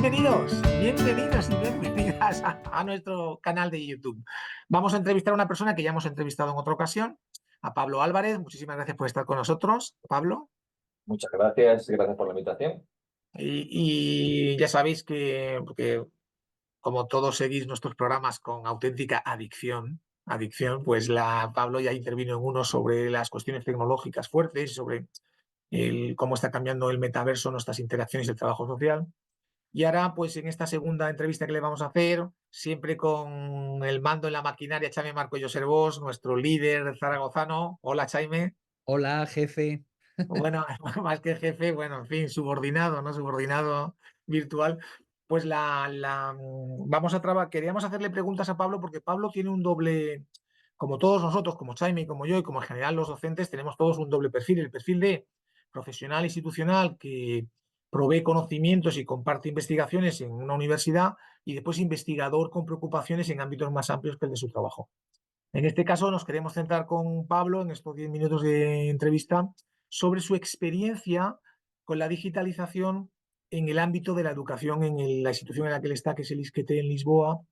Bienvenidos y bienvenidas a nuestro canal de YouTube. Vamos a entrevistar a una persona que ya hemos entrevistado en otra ocasión, a Pablo Álvarez. Muchísimas gracias por estar con nosotros, Pablo. Muchas gracias por la invitación. Y ya sabéis porque como todos seguís nuestros programas con auténtica adicción, pues Pablo ya intervino en uno sobre las cuestiones tecnológicas fuertes, sobre cómo está cambiando el metaverso nuestras interacciones y el trabajo social. Y ahora, pues en esta segunda entrevista que le vamos a hacer, siempre con el mando en la maquinaria, Chaime Marco Servos, nuestro líder zaragozano. Hola, Chaime. Hola, jefe. Bueno, más que jefe, bueno, en fin, subordinado, ¿no? Subordinado virtual. Pues queríamos hacerle preguntas a Pablo porque Pablo tiene un doble, como todos nosotros, como Chaime, como yo y como en general los docentes, tenemos todos un doble perfil. El perfil de profesional institucional que provee conocimientos y comparte investigaciones en una universidad, y después investigador con preocupaciones en ámbitos más amplios que el de su trabajo. En este caso nos queremos centrar con Pablo en estos 10 minutos de entrevista sobre su experiencia con la digitalización en el ámbito de la educación en la institución en la que él está, que es el ISQT en Lisboa,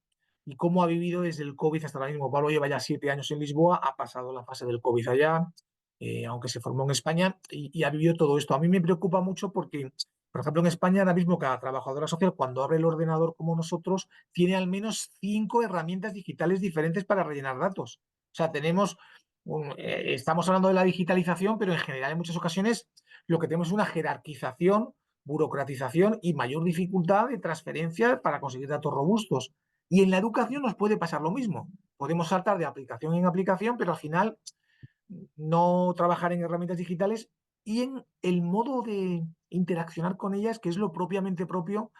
y cómo ha vivido desde el COVID hasta ahora mismo. Pablo lleva ya 7 años en Lisboa, ha pasado la fase del COVID allá, aunque se formó en España, y ha vivido todo esto. A mí me preocupa mucho porque, por ejemplo, en España ahora mismo cada trabajadora social, cuando abre el ordenador como nosotros, tiene al menos 5 herramientas digitales diferentes para rellenar datos. O sea, estamos hablando de la digitalización, pero en general en muchas ocasiones lo que tenemos es una jerarquización, burocratización y mayor dificultad de transferencia para conseguir datos robustos. Y en la educación nos puede pasar lo mismo. Podemos saltar de aplicación en aplicación, pero al final no trabajar en herramientas digitales y en el modo de interaccionar con ellas, que es lo propiamente propio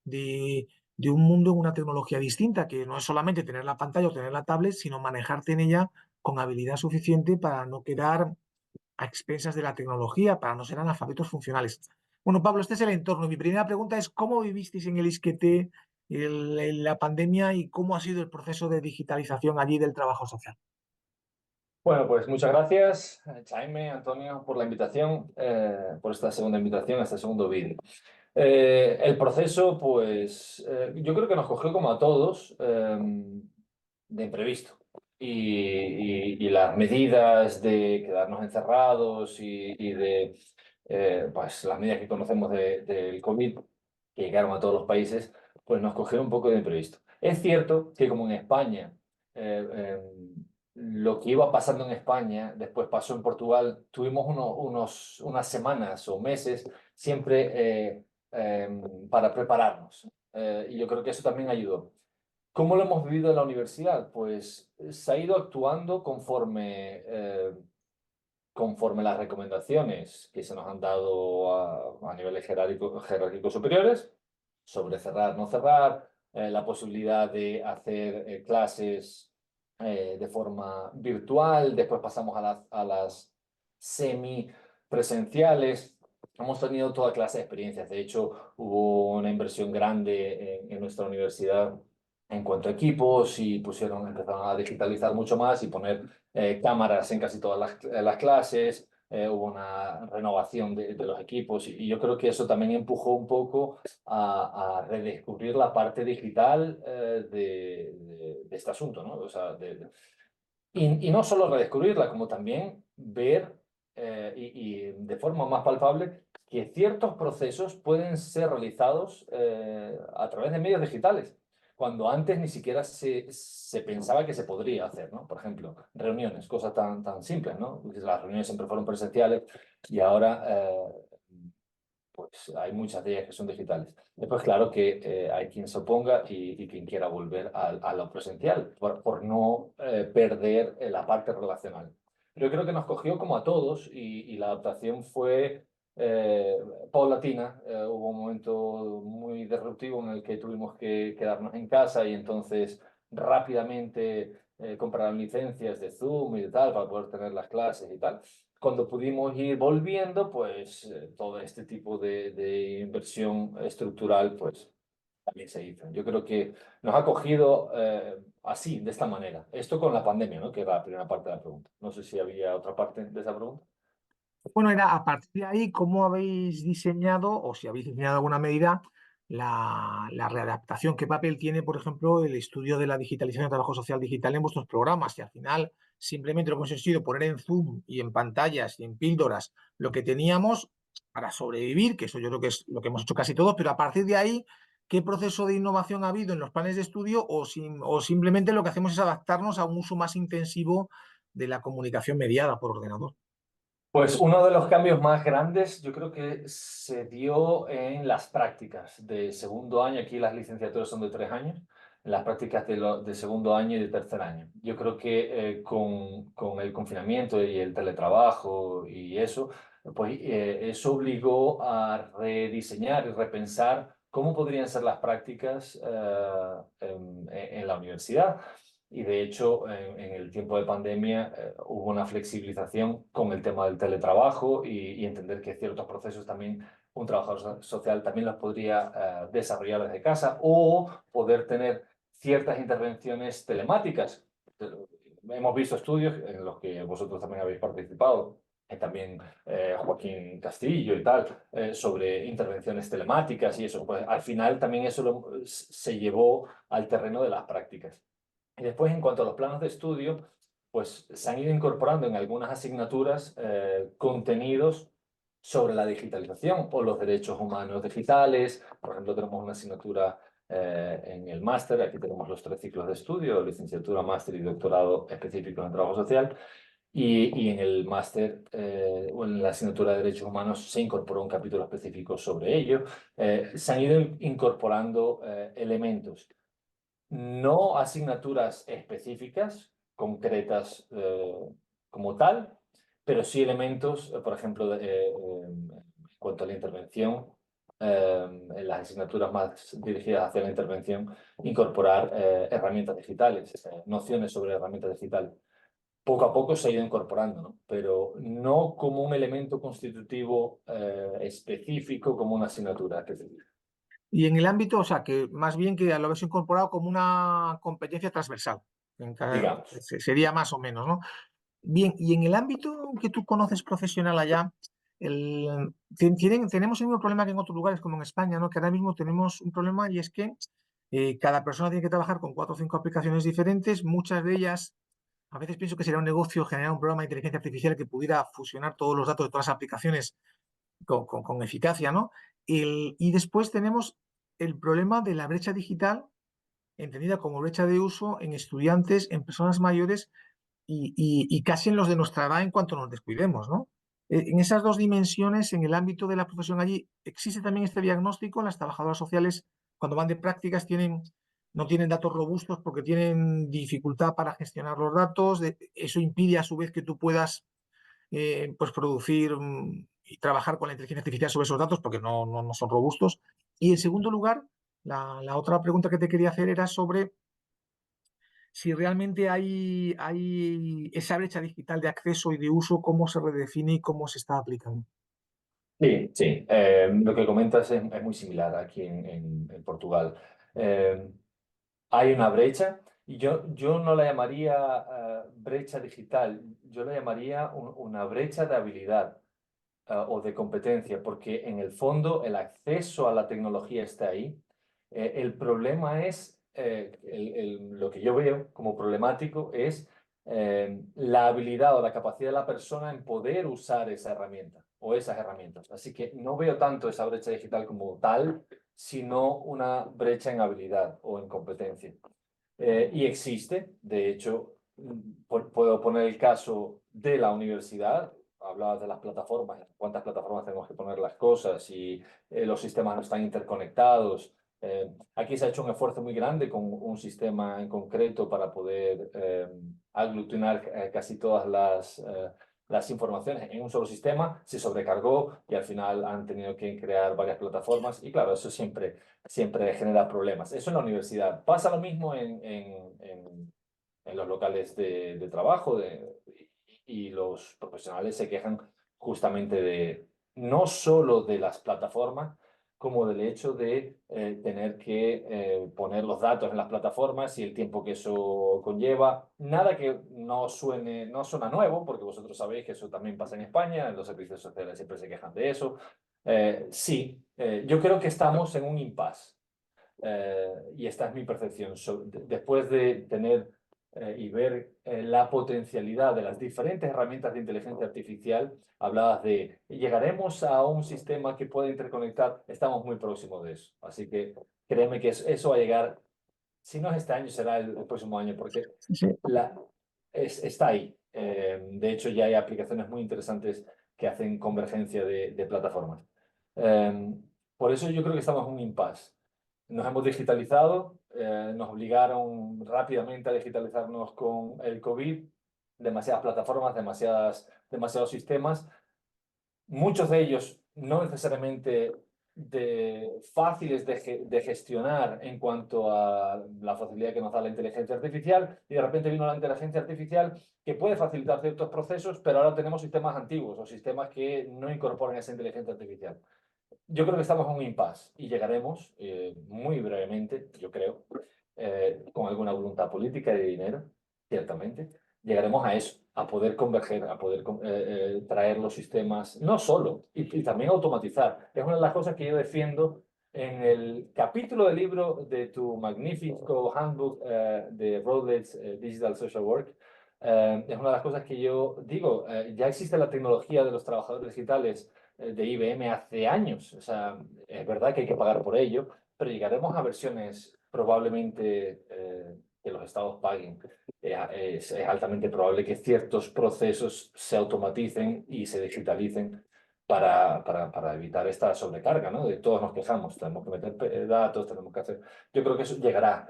de un mundo en una tecnología distinta, que no es solamente tener la pantalla o tener la tablet, sino manejarte en ella con habilidad suficiente para no quedar a expensas de la tecnología, para no ser analfabetos funcionales. Bueno, Pablo, este es el entorno. Mi primera pregunta es: ¿cómo vivisteis en el ISQT la pandemia y cómo ha sido el proceso de digitalización allí del trabajo social? Bueno, pues muchas gracias, Jaime, Antonio, por la invitación, por esta segunda invitación, este segundo vídeo. El proceso, pues, yo creo que nos cogió como a todos de imprevisto. Y las medidas de quedarnos encerrados y de pues, las medidas que conocemos del COVID, que llegaron a todos los países, pues nos cogieron un poco de imprevisto. Es cierto que como en España, eh, eh, lo que iba pasando en España, después pasó en Portugal, tuvimos unas semanas o meses siempre para prepararnos. Y yo creo que eso también ayudó. ¿Cómo lo hemos vivido en la universidad? Pues se ha ido actuando conforme las recomendaciones que se nos han dado a niveles jerárquicos superiores sobre cerrar, no cerrar, la posibilidad de hacer clases de forma virtual, después pasamos a las semipresenciales. Hemos tenido toda clase de experiencias. De hecho, hubo una inversión grande en nuestra universidad en cuanto a equipos y empezaron a digitalizar mucho más y poner cámaras en casi todas las clases. Hubo una renovación de los equipos y yo creo que eso también empujó un poco a redescubrir la parte digital de este asunto, ¿no? O sea, y no solo redescubrirla, como también ver y de forma más palpable que ciertos procesos pueden ser realizados a través de medios digitales, cuando antes ni siquiera se pensaba que se podría hacer, ¿no? Por ejemplo, reuniones, cosas tan simples, ¿no? Porque las reuniones siempre fueron presenciales y ahora pues hay muchas de ellas que son digitales. Después, claro que hay quien se oponga y quien quiera volver a lo presencial por no perder la parte relacional. Pero yo creo que nos cogió como a todos y la adaptación fue eh, paulatina. Hubo un momento muy disruptivo en el que tuvimos que quedarnos en casa y entonces rápidamente compraron licencias de Zoom y de tal para poder tener las clases y tal. Cuando pudimos ir volviendo, pues todo este tipo de inversión estructural, pues también se hizo. Yo creo que nos ha cogido así, de esta manera. Esto con la pandemia, ¿no? Que era la primera parte de la pregunta. No sé si había otra parte de esa pregunta. Bueno, era a partir de ahí cómo habéis diseñado, o si habéis diseñado alguna medida, la readaptación. ¿Qué papel tiene, por ejemplo, el estudio de la digitalización del trabajo social digital en vuestros programas? Y al final, simplemente lo que hemos hecho ha sido poner en Zoom y en pantallas y en píldoras lo que teníamos para sobrevivir, que eso yo creo que es lo que hemos hecho casi todos, pero a partir de ahí, ¿qué proceso de innovación ha habido en los planes de estudio o simplemente lo que hacemos es adaptarnos a un uso más intensivo de la comunicación mediada por ordenador? Pues uno de los cambios más grandes yo creo que se dio en las prácticas de segundo año. Aquí las licenciaturas son de 3 años. En las prácticas de segundo año y de tercer año. Yo creo que con el confinamiento y el teletrabajo y eso, pues eso obligó a rediseñar y repensar cómo podrían ser las prácticas en la universidad. Y de hecho, en el tiempo de pandemia hubo una flexibilización con el tema del teletrabajo y entender que ciertos procesos también un trabajador social también los podría desarrollar desde casa o poder tener ciertas intervenciones telemáticas. Hemos visto estudios en los que vosotros también habéis participado, también Joaquín Castillo y tal, sobre intervenciones telemáticas y eso. Pues al final también eso se llevó al terreno de las prácticas. Y después, en cuanto a los planos de estudio, pues se han ido incorporando en algunas asignaturas contenidos sobre la digitalización o los derechos humanos digitales. Por ejemplo, tenemos una asignatura en el máster, aquí tenemos los 3 ciclos de estudio, licenciatura, máster y doctorado específicos en trabajo social. Y en el máster o en la asignatura de derechos humanos se incorporó un capítulo específico sobre ello. Se han ido incorporando elementos, no asignaturas específicas, concretas como tal, pero sí elementos, por ejemplo, en cuanto a la intervención, en las asignaturas más dirigidas hacia la intervención, incorporar herramientas digitales, nociones sobre herramientas digitales. Poco a poco se ha ido incorporando, ¿no? Pero no como un elemento constitutivo específico, como una asignatura específica, Y en el ámbito, o sea, que más bien que lo habéis incorporado como una competencia transversal, digamos. sería más o menos, ¿no? Bien, y en el ámbito que tú conoces profesional allá, tenemos el mismo problema que en otros lugares, como en España, ¿no? Que ahora mismo tenemos un problema y es que cada persona tiene que trabajar con 4 o 5 aplicaciones diferentes, muchas de ellas, a veces pienso que sería un negocio generar un programa de inteligencia artificial que pudiera fusionar todos los datos de todas las aplicaciones con eficacia, ¿no? Y después tenemos el problema de la brecha digital, entendida como brecha de uso en estudiantes, en personas mayores y casi en los de nuestra edad en cuanto nos descuidemos, ¿no? En esas dos dimensiones, en el ámbito de la profesión allí, existe también este diagnóstico. Las trabajadoras sociales, cuando van de prácticas, no tienen datos robustos porque tienen dificultad para gestionar los datos. Eso impide a su vez que tú puedas pues producir y trabajar con la inteligencia artificial sobre esos datos porque no son robustos. Y en segundo lugar, la otra pregunta que te quería hacer era sobre si realmente hay esa brecha digital de acceso y de uso, cómo se redefine y cómo se está aplicando. Sí, sí. Lo que comentas es muy similar aquí en Portugal. Eh, Hay una brecha y yo no la llamaría brecha digital, yo la llamaría una brecha de habilidad o de competencia, porque en el fondo el acceso a la tecnología está ahí. El problema es, lo que yo veo como problemático es la habilidad o la capacidad de la persona en poder usar esa herramienta o esas herramientas. Así que no veo tanto esa brecha digital como tal, sino una brecha en habilidad o en competencia. Y existe, de hecho, puedo poner el caso de la universidad. Hablabas de las plataformas, cuántas plataformas tenemos que poner las cosas y los sistemas no están interconectados. Aquí se ha hecho un esfuerzo muy grande con un sistema en concreto para poder aglutinar casi todas las informaciones en un solo sistema. Se sobrecargó y al final han tenido que crear varias plataformas y claro, eso siempre genera problemas. Eso en la universidad. Pasa lo mismo en los locales de trabajo y los profesionales se quejan justamente de no solo de las plataformas, como del hecho de tener que poner los datos en las plataformas y el tiempo que eso conlleva. Nada que no suena nuevo, porque vosotros sabéis que eso también pasa en España, en los servicios sociales siempre se quejan de eso. Sí, yo creo que estamos en un impasse. Y esta es mi percepción. Después de tener y ver la potencialidad de las diferentes herramientas de inteligencia artificial, hablabas de, llegaremos a un sistema que pueda interconectar, estamos muy próximos de eso. Así que créeme que eso va a llegar, si no es este año, será el próximo año, porque Sí, sí. está ahí. De hecho, ya hay aplicaciones muy interesantes que hacen convergencia de plataformas. Por eso yo creo que estamos en un impasse. Nos hemos digitalizado, nos obligaron rápidamente a digitalizarnos con el COVID, demasiadas plataformas, demasiados sistemas, muchos de ellos no necesariamente fáciles de gestionar en cuanto a la facilidad que nos da la inteligencia artificial, y de repente vino la inteligencia artificial que puede facilitar ciertos procesos, pero ahora tenemos sistemas antiguos o sistemas que no incorporan esa inteligencia artificial. Yo creo que estamos en un impasse y llegaremos muy brevemente, yo creo, con alguna voluntad política y de dinero, ciertamente, llegaremos a eso, a poder converger, a poder traer los sistemas, no solo, y también automatizar. Es una de las cosas que yo defiendo en el capítulo del libro de tu magnífico handbook de Routledge Digital Social Work. Es una de las cosas que yo digo, ya existe la tecnología de los trabajadores digitales de IBM hace años. O sea, es verdad que hay que pagar por ello, pero llegaremos a versiones probablemente que los estados paguen. Es altamente probable que ciertos procesos se automaticen y se digitalicen para evitar esta sobrecarga, ¿no? De todos nos quejamos, tenemos que meter datos, tenemos que hacer... Yo creo que eso llegará.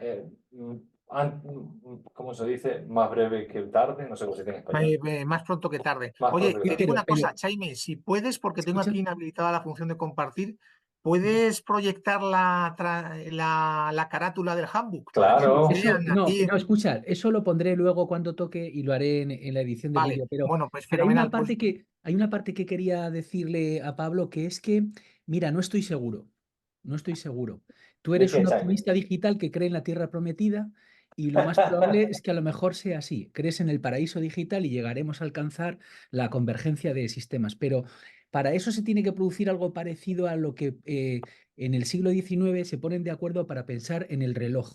¿Cómo se dice? Más breve que tarde, no sé cómo se dice en español. Más pronto que tarde. Más Oye, pronto que y te tarde. digo Pero, una cosa, Jaime, si puedes, porque tengo escucha, aquí inhabilitada la función de compartir, ¿puedes proyectar la carátula del handbook para que Claro. eso, vean no, aquí? no, escucha, eso lo pondré luego cuando toque y lo haré en la edición del Vale, vídeo, bueno, pues pero fenomenal. Pues hay una parte que quería decirle a Pablo, que es que, mira, no estoy seguro, no estoy seguro. Tú ¿De eres qué, un Jaime? optimista digital que cree en la tierra prometida y lo más probable es que a lo mejor sea así. Crees en el paraíso digital y llegaremos a alcanzar la convergencia de sistemas, pero para eso se tiene que producir algo parecido a lo que en el siglo XIX se ponen de acuerdo para pensar en el reloj.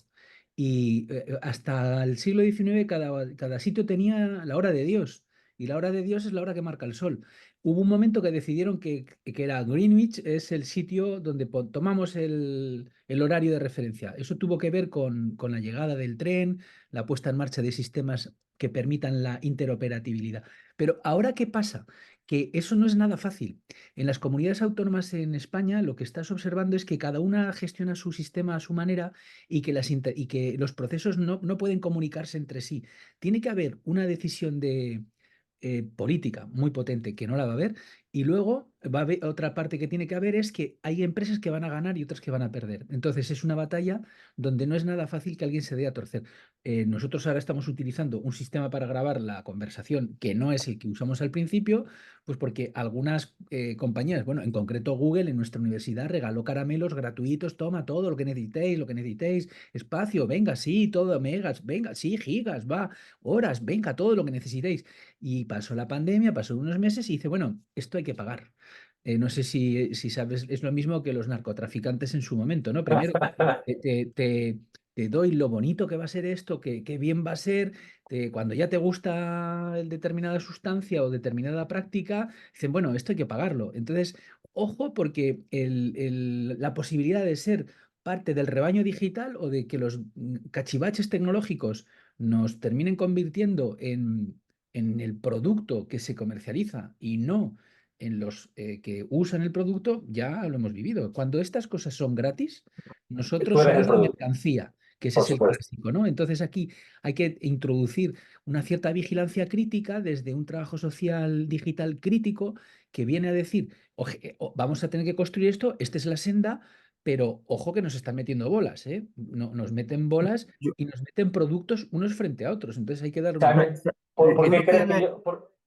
Y hasta el siglo XIX cada sitio tenía la hora de Dios. Y la hora de Dios es la hora que marca el sol. Hubo un momento que decidieron que era Greenwich, es el sitio donde tomamos el horario de referencia. Eso tuvo que ver con la llegada del tren, la puesta en marcha de sistemas que permitan la interoperabilidad. Pero ahora, ¿qué pasa? Que eso no es nada fácil. En las comunidades autónomas en España, lo que estás observando es que cada una gestiona su sistema a su manera y que, y que los procesos no pueden comunicarse entre sí. Tiene que haber una decisión de política muy potente que no la va a haber, y luego va a haber otra parte que tiene que haber, es que hay empresas que van a ganar y otras que van a perder. Entonces es una batalla donde no es nada fácil que alguien se dé a torcer. Nosotros ahora estamos utilizando un sistema para grabar la conversación que no es el que usamos al principio, pues porque algunas compañías, bueno, en concreto Google en nuestra universidad regaló caramelos gratuitos, toma todo lo que necesitéis, espacio, venga, sí, todo, megas, venga, sí, gigas, va, horas, venga, todo lo que necesitéis. Y pasó la pandemia, pasó unos meses y dice, bueno, esto hay que pagar. No sé si sabes, es lo mismo que los narcotraficantes en su momento, ¿no? Primero te, te- te- te doy lo bonito que va a ser esto, que bien va a ser, cuando ya te gusta determinada sustancia o determinada práctica, dicen, bueno, esto hay que pagarlo. Entonces, ojo, porque la posibilidad de ser parte del rebaño digital o de que los cachivaches tecnológicos nos terminen convirtiendo en el producto que se comercializa y no en los que usan el producto, ya lo hemos vivido. Cuando estas cosas son gratis, Tú nosotros eres el somos la producto, mercancía, que ese por es el supuesto. clásico, ¿no? Entonces aquí hay que introducir una cierta vigilancia crítica desde un trabajo social digital crítico que viene a decir, vamos a tener que construir esto, esta es la senda, pero ojo que nos están metiendo bolas, ¿eh? Nos meten bolas yo, y nos meten productos unos frente a otros. Entonces hay que dar una Jaime, vuelta. ¿por yo qué creo crees que que yo...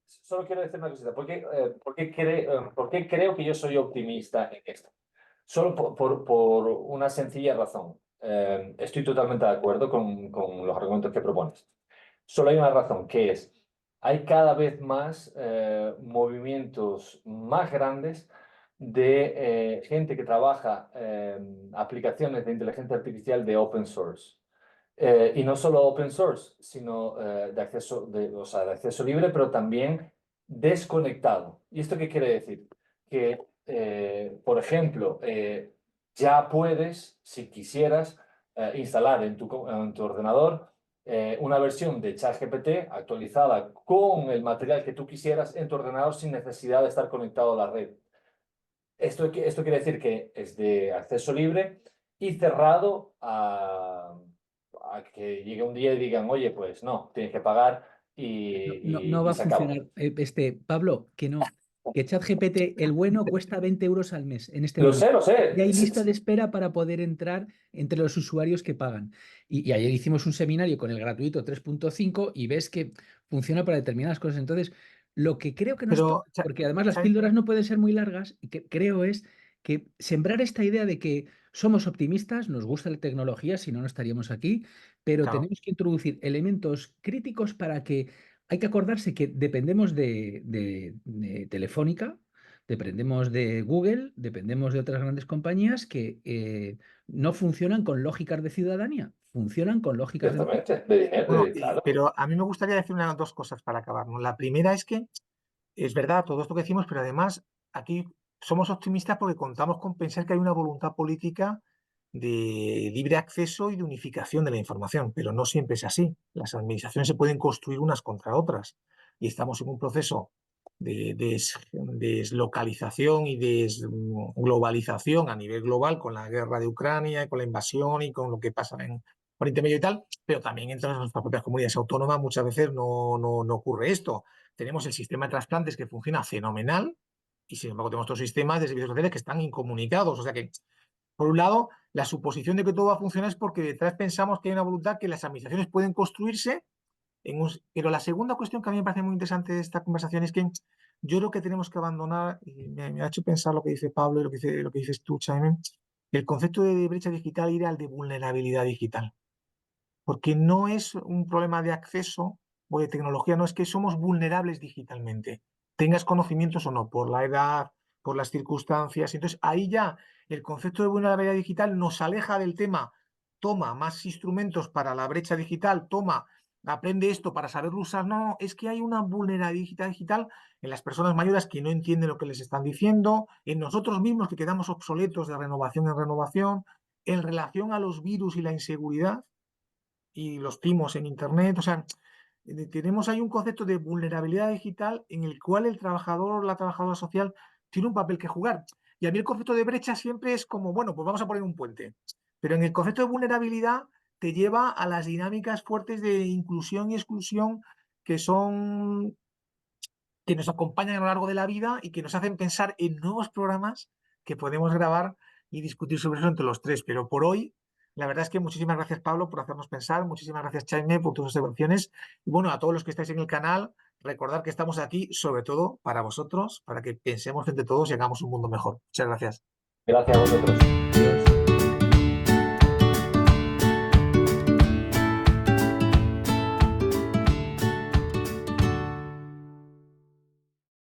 solo quiero decir una cosita. ¿Por qué creo que yo soy optimista en esto? Solo por una sencilla razón. Estoy totalmente de acuerdo con los argumentos que propones. Solo hay una razón, que es, hay cada vez más movimientos más grandes de gente que trabaja aplicaciones de inteligencia artificial de open source. Y no solo open source, sino de acceso libre, pero también desconectado. ¿Y esto qué quiere decir? Que, por ejemplo, ya puedes, si quisieras, instalar en tu ordenador una versión de ChatGPT actualizada con el material que tú quisieras en tu ordenador sin necesidad de estar conectado a la red. Esto quiere decir que es de acceso libre y cerrado a que llegue un día y digan, oye, pues no, tienes que pagar No va y a se acabó. funcionar. Pablo, que no. Que ChatGPT, el bueno, cuesta 20 euros al mes en este Lo momento. sé, lo Y sé. hay lista de espera para poder entrar entre los usuarios que pagan. Y ayer hicimos un seminario con el gratuito 3.5 y ves que funciona para determinadas cosas. Entonces, lo que creo que nos toca, Pero, porque además las Chaime, píldoras no pueden ser muy largas, y que creo es que sembrar esta idea de que somos optimistas, nos gusta la tecnología, si no, no estaríamos aquí, pero claro. tenemos que introducir elementos críticos para que hay que acordarse que dependemos de Telefónica, dependemos de Google, dependemos de otras grandes compañías que no funcionan con lógicas de ciudadanía, funcionan con lógicas de mercado. Ciertamente, de dinero, Bueno, claro. pero a mí me gustaría decir dos cosas para acabar, ¿no? La primera es que es verdad todo esto que decimos, pero además aquí somos optimistas porque contamos con pensar que hay una voluntad política de libre acceso y de unificación de la información, pero no siempre es así. Las administraciones se pueden construir unas contra otras y estamos en un proceso de deslocalización y desglobalización a nivel global con la guerra de Ucrania, con la invasión y con lo que pasa en Oriente Medio y tal, pero también entre nuestras propias comunidades autónomas muchas veces no ocurre esto. Tenemos el sistema de trasplantes que funciona fenomenal y sin embargo tenemos otros sistemas de servicios sociales que están incomunicados. O sea que, por un lado, la suposición de que todo va a funcionar es porque detrás pensamos que hay una voluntad que las administraciones pueden construirse. Pero la segunda cuestión que a mí me parece muy interesante de esta conversación es que yo creo que tenemos que abandonar, y me ha hecho pensar lo que dice Pablo y lo que dices tú, Chaime, el concepto de brecha digital ir al de vulnerabilidad digital. Porque no es un problema de acceso o de tecnología, no es que somos vulnerables digitalmente, tengas conocimientos o no, por la edad, por las circunstancias. Entonces, ahí ya el concepto de vulnerabilidad digital nos aleja del tema, toma más instrumentos para la brecha digital, toma, aprende esto para saberlo usar. No, es que hay una vulnerabilidad digital en las personas mayores que no entienden lo que les están diciendo, en nosotros mismos que quedamos obsoletos de renovación en renovación, en relación a los virus y la inseguridad y los timos en Internet. O sea, tenemos ahí un concepto de vulnerabilidad digital en el cual el trabajador o la trabajadora social tiene un papel que jugar. Y a mí el concepto de brecha siempre es como, bueno, pues vamos a poner un puente. Pero en el concepto de vulnerabilidad te lleva a las dinámicas fuertes de inclusión y exclusión que son que nos acompañan a lo largo de la vida y que nos hacen pensar en nuevos programas que podemos grabar y discutir sobre eso entre los tres. Pero por hoy, la verdad es que muchísimas gracias, Pablo, por hacernos pensar. Muchísimas gracias, Chaime, por tus observaciones. Y bueno, a todos los que estáis en el canal, recordad que estamos aquí sobre todo para vosotros, para que pensemos entre todos y hagamos un mundo mejor. Muchas gracias. Gracias a vosotros. Adiós.